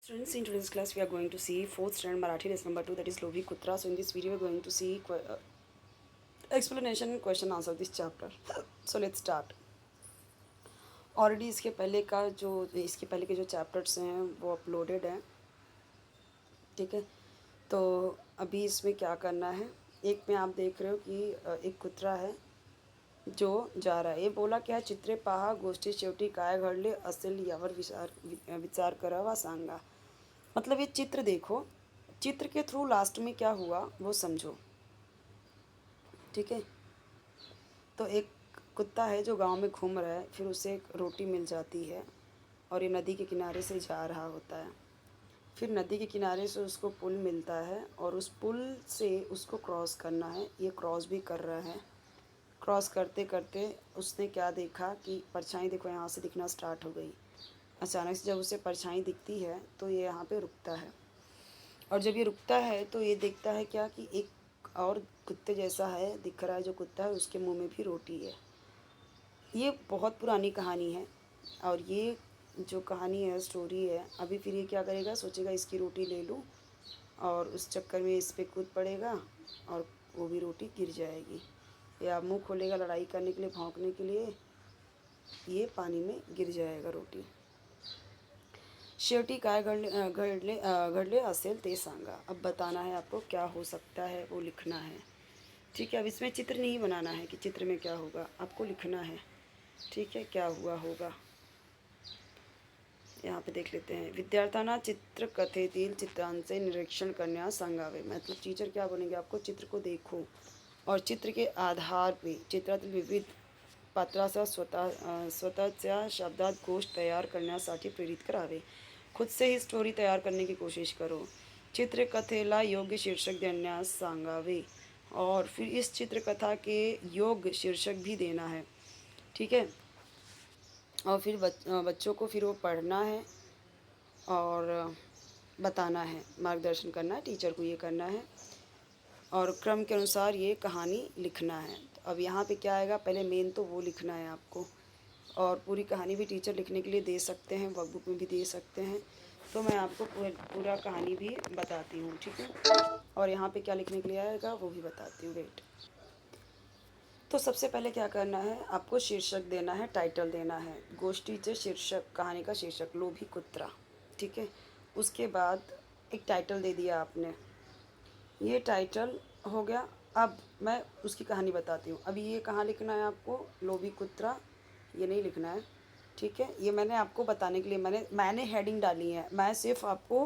Students, in today's class we are going to see 4th standard Marathi lesson number 2, that is Lobhi Kutra. So in this video we are going to see explanation and question answer of this chapter. So let's start. Already इसके पहले के जो chapters हैं वो uploaded हैं, ठीक है। तो अभी इसमें क्या करना है, एक में आप देख रहे हो कि एक कुत्रा है जो जा रहा है. ये बोला क्या, चित्रे पहा गोष्टी शेवटी काय घडले असेल यावर विचार करावा सांगा. मतलब ये चित्र देखो, चित्र के थ्रू लास्ट में क्या हुआ वो समझो, ठीक है। तो एक कुत्ता है जो गांव में घूम रहा है, फिर उसे एक रोटी मिल जाती है और ये नदी के किनारे से जा रहा होता है. फिर नदी के किनारे से उसको पुल मिलता है और उस पुल से उसको क्रॉस करना है. ये क्रॉस भी कर रहा है. क्रॉस करते करते उसने क्या देखा कि परछाई देखो यहाँ से दिखना स्टार्ट हो गई. अचानक से जब उसे परछाई दिखती है तो ये यहाँ पे रुकता है, और जब ये रुकता है तो ये देखता है क्या कि एक और कुत्ते जैसा है दिख रहा है. जो कुत्ता है उसके मुंह में भी रोटी है. ये बहुत पुरानी कहानी है, और ये जो कहानी है, स्टोरी है, अभी फिर ये क्या करेगा, सोचेगा इसकी रोटी ले लूँ, और उस चक्कर में इस पर कूद पड़ेगा और वो भी रोटी गिर जाएगी. या मुंह खोलेगा लड़ाई करने के लिए, भौंकने के लिए, ये पानी में गिर जाएगा रोटी. शेवटी काय घडले असेल ते सांगा. अब बताना है आपको क्या हो सकता है, वो लिखना है, ठीक है. अब इसमें चित्र नहीं बनाना है कि चित्र में क्या होगा, आपको लिखना है, ठीक है, क्या हुआ होगा. यहाँ पे देख लेते हैं. विद्यार्थ्यांना चित्रकथेतील चित्रांचे निरीक्षण करण्यास सांगावे. मतलब टीचर क्या बोलेंगे, आपको चित्र को देखो और चित्र के आधार पे चित्रातील विविध पात्राचा स्वतःच्या शब्दात गोष्ट तयार करण्यासाठी प्रेरित करावे. खुद से ही स्टोरी तयार करने की कोशिश करो. चित्रकथेला योग्य शीर्षक देण्यास सांगावे, और फिर इस चित्रकथा के योग्य शीर्षक भी देना है, ठीक है. और फिर बच्चों को फिर वो पढ़ना है और बताना है, मार्गदर्शन करना है, टीचर को ये करना है, और क्रम के अनुसार ये कहानी लिखना है. तो अब यहाँ पे क्या आएगा, पहले मेन तो वो लिखना है आपको, और पूरी कहानी भी टीचर लिखने के लिए दे सकते हैं, वर्कबुक में भी दे सकते हैं. तो मैं आपको पूरा कहानी भी बताती हूँ, ठीक है. और यहाँ पे क्या लिखने के लिए आएगा वो भी बताती हूँ, वेट. तो सबसे पहले क्या करना है, आपको शीर्षक देना है, टाइटल देना है. गोष्टीचे शीर्षक, कहानी का शीर्षक लोभी कुत्रा, ठीक है. उसके बाद एक टाइटल दे दिया आपने, ये टाइटल हो गया. अब मैं उसकी कहानी बताती हूँ. अभी ये कहाँ लिखना है आपको, लोभी कुत्रा, ये नहीं लिखना है, ठीक है. ये मैंने आपको बताने के लिए मैंने हेडिंग डाली है. मैं सिर्फ आपको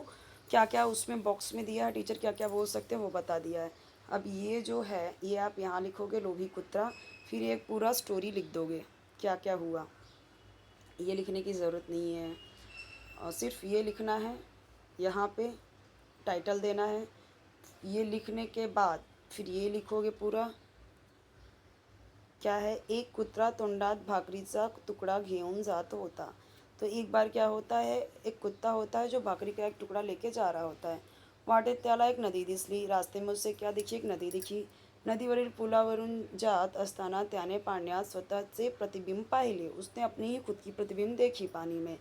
क्या क्या उसमें बॉक्स में दिया है, टीचर क्या क्या बोल सकते हैं वो बता दिया है. अब ये जो है ये आप यहाँ लिखोगे लोभी कुत्रा, फिर एक पूरा स्टोरी लिख दोगे क्या क्या हुआ. ये लिखने की ज़रूरत नहीं है, और सिर्फ ये लिखना है. यहाँ पे टाइटल देना है. ये लिखने के बाद फिर ये लिखोगे पूरा, क्या है, एक कुत्रा तोंडात भाकरीचा तुकडा घेऊन जात होता. तो एक बार क्या होता है, एक कुत्ता होता है जो भाकरी का एक टुकड़ा लेके जा रहा होता है. वाटेत त्याला एक नदी दिसली. रास्ते में उससे क्या दिखी, एक नदी दिखी. नदीवरील पुलावरून जात असताना त्याने पाण्यात स्वतःचे प्रतिबिंब पाहिले. उसने अपनी ही खुद की प्रतिबिंब देखी पानी में.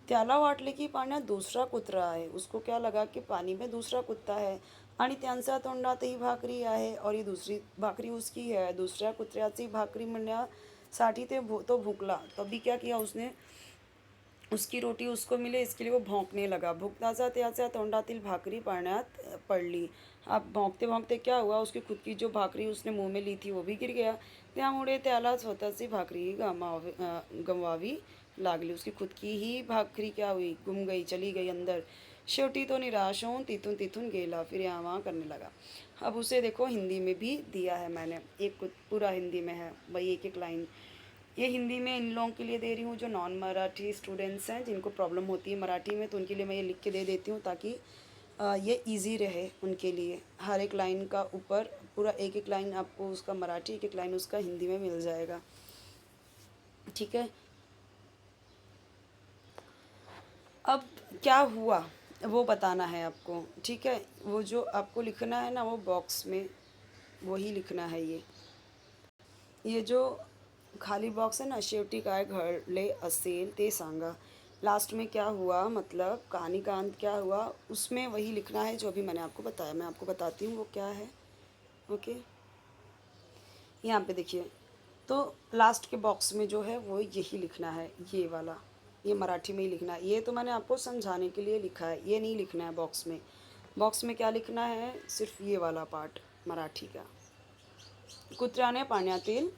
त्याला वाटले की पाण्यात दूसरा कुत्रा आहे. उसको क्या लगा कि पानी में दूसरा कुत्ता है, आणि त्यांच्या तोंडातही भाकरी आहे, और ये दूसरी भाकरी उसकी है. दुसऱ्या कुत्र्याची भाकरी मिळण्यासाठी तो भुकला. तभी क्या किया उसने, उसकी रोटी उसको मिले इसके लिए वो भौंकने लगा. भुकताचा त्याच्या तोंडातील भाकरी पाण्यात पडली. अब भौंकते भौंकते क्या हुआ, उसकी खुद की जो भाकरी उसने मुंह में ली थी वो भी गिर गया. त्यामुळे त्याला स्वतःची भाकरी गमवावी लागली. उसकी खुद की ही भाकरी क्या हुई, गुम गई, चली गई अंदर. शेवटी तो निराश होऊन तिथून तिथून गेला. फिर यहाँ वहाँ करने लगा. अब उसे देखो हिंदी में भी दिया है मैंने, एक पूरा हिंदी में है भाई, एक एक लाइन. ये हिंदी में इन लोगों के लिए दे रही हूँ जो नॉन मराठी स्टूडेंट्स हैं, जिनको प्रॉब्लम होती है मराठी में, तो उनके लिए मैं ये लिख के दे देती हूँ ताकि ये इजी रहे उनके लिए. हर एक लाइन का ऊपर पूरा एक एक लाइन आपको उसका मराठी, एक एक लाइन उसका हिंदी में मिल जाएगा, ठीक है. अब क्या हुआ वो बताना है आपको, ठीक है. वो जो आपको लिखना है ना वो बॉक्स में वही लिखना है. ये जो खाली बॉक्स है ना, शेवटी काय घडले असेल ते सांगा, लास्ट में क्या हुआ, मतलब कहानी का अंत क्या हुआ, उसमें वही लिखना है जो अभी मैंने आपको बताया। मैं आपको बताती हूँ वो क्या है। ओके, यहाँ पे देखिए, तो लास्ट के बॉक्स में जो है वो यही लिखना है, ये वाला, ये मराठी में ही लिखना है। ये तो मैंने आपको समझाने के लिए लिखा है, ये नहीं लिखना है बॉक्स में। बॉक्स में क्या लिखना है, सिर्फ ये वाला पार्ट मराठी का। कुत्र्याने पाण्यातील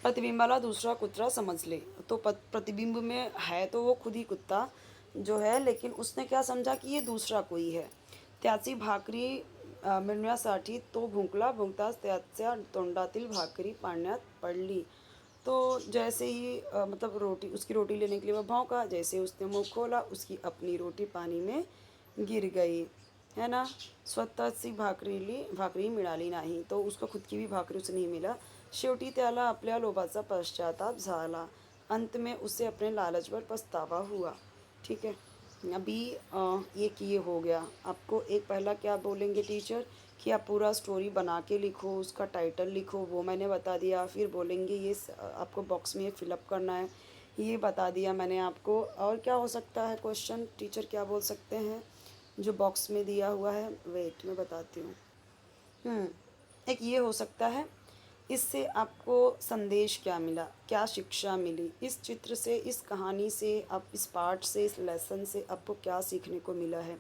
प्रतिबिंबाला दूसरा कुत्रा समझ ले। तो प्रतिबिंब में है तो वो खुद ही कुत्ता जो है, लेकिन उसने क्या समझा कि ये दूसरा कोई है। त्याची भाकरी मिळण्यासाठी तो भुंकला, भुंकताच त्याच्या तोंडातील भाकरी पाण्यात पडली। तो जैसे ही मतलब रोटी, उसकी रोटी लेने के लिए वह भौंका, जैसे उसने मुंह खोला उसकी अपनी रोटी पानी में गिर गई, है ना। स्वतःची भाकरी मिळाली नाही, तो उसको खुद की भी भाकरी उसे नहीं मिला। शेवटी त्याला आपल्या लोभाचा पश्चाताप झाला, अंत में उसे अपने लालच पर पछतावा हुआ। ठीक है, अभी एक ये हो गया। आपको एक पहला क्या बोलेंगे टीचर कि आप पूरा स्टोरी बना के लिखो, उसका टाइटल लिखो, वो मैंने बता दिया। फिर बोलेंगे ये आपको बॉक्स में ये फिलअप करना है, ये बता दिया मैंने आपको। और क्या हो सकता है क्वेश्चन, टीचर क्या बोल सकते हैं जो बॉक्स में दिया हुआ है, वेट मैं बताती हूँ। एक ये हो सकता है, इससे आपको संदेश क्या मिला, क्या शिक्षा मिली, इस चित्र से, इस कहानी से, आप इस पार्ट से, इस लेसन से आपको क्या सीखने को मिला है,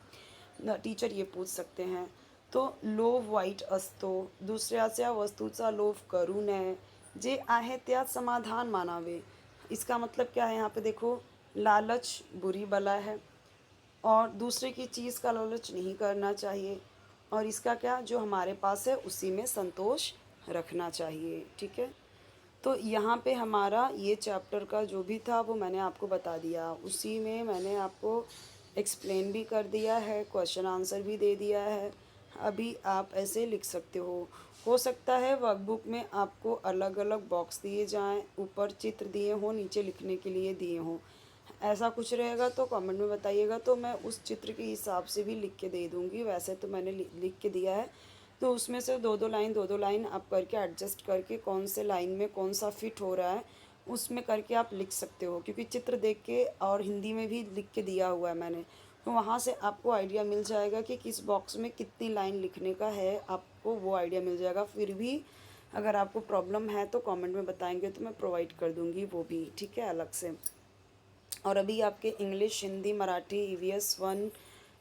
टीचर ये पूछ सकते हैं। तो लोभ वाईट असतो, दुसऱ्याच्या वस्तूचा लोभ करू नये, जे आहे त्यात समाधान मानावे। इसका मतलब क्या है, यहाँ पे देखो, लालच बुरी बला है और दूसरे की चीज़ का लालच नहीं करना चाहिए। और इसका क्या, जो हमारे पास है उसी में संतोष रखना चाहिए। ठीक है, तो यहाँ पे हमारा ये चैप्टर का जो भी था वो मैंने आपको बता दिया। उसी में मैंने आपको एक्सप्लेन भी कर दिया है, क्वेश्चन आंसर भी दे दिया है। अभी आप ऐसे लिख सकते हो सकता है वर्कबुक में आपको अलग अलग बॉक्स दिए जाएं, ऊपर चित्र दिए हों, नीचे लिखने के लिए दिए हों। ऐसा कुछ रहेगा तो कमेंट में बताइएगा, तो मैं उस चित्र के हिसाब से भी लिख के दे दूँगी। वैसे तो मैंने लिख के दिया है, तो उसमें से दो दो लाइन आप करके एडजस्ट करके कौन से लाइन में कौन सा फिट हो रहा है उसमें करके आप लिख सकते हो। क्योंकि चित्र देख के और हिंदी में भी लिख के दिया हुआ है मैंने, तो वहाँ से आपको आइडिया मिल जाएगा कि किस बॉक्स में कितनी लाइन लिखने का है, आपको वो आइडिया मिल जाएगा। फिर भी अगर आपको प्रॉब्लम है तो कमेंट में बताएंगे तो मैं प्रोवाइड कर दूँगी वो भी, ठीक है, अलग से। और अभी आपके इंग्लिश, हिंदी, मराठी, ईवीएस 1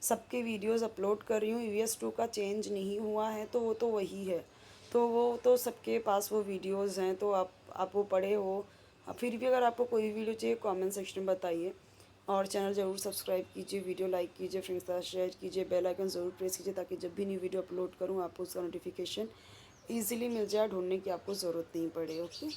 सबके वीडियोस अपलोड कर रही हूँ। ईवीएस 2 का चेंज नहीं हुआ है तो वो तो वही है, तो वो तो सबके पास वो वीडियोस हैं, तो आप वो पढ़े हो। फिर भी अगर आपको कोई वीडियो चाहिए कमेंट सेक्शन में बताइए। और चैनल ज़रूर सब्सक्राइब कीजिए, वीडियो लाइक कीजिए, फ्रेंड्स के साथ शेयर कीजिए, बेल आइकन ज़रूर प्रेस कीजिए ताकि जब भी न्यू वीडियो अपलोड करूँ आपको उसका नोटिफिकेशन ईजिली मिल जाए, ढूंढने की आपको ज़रूरत नहीं पड़े। ओके।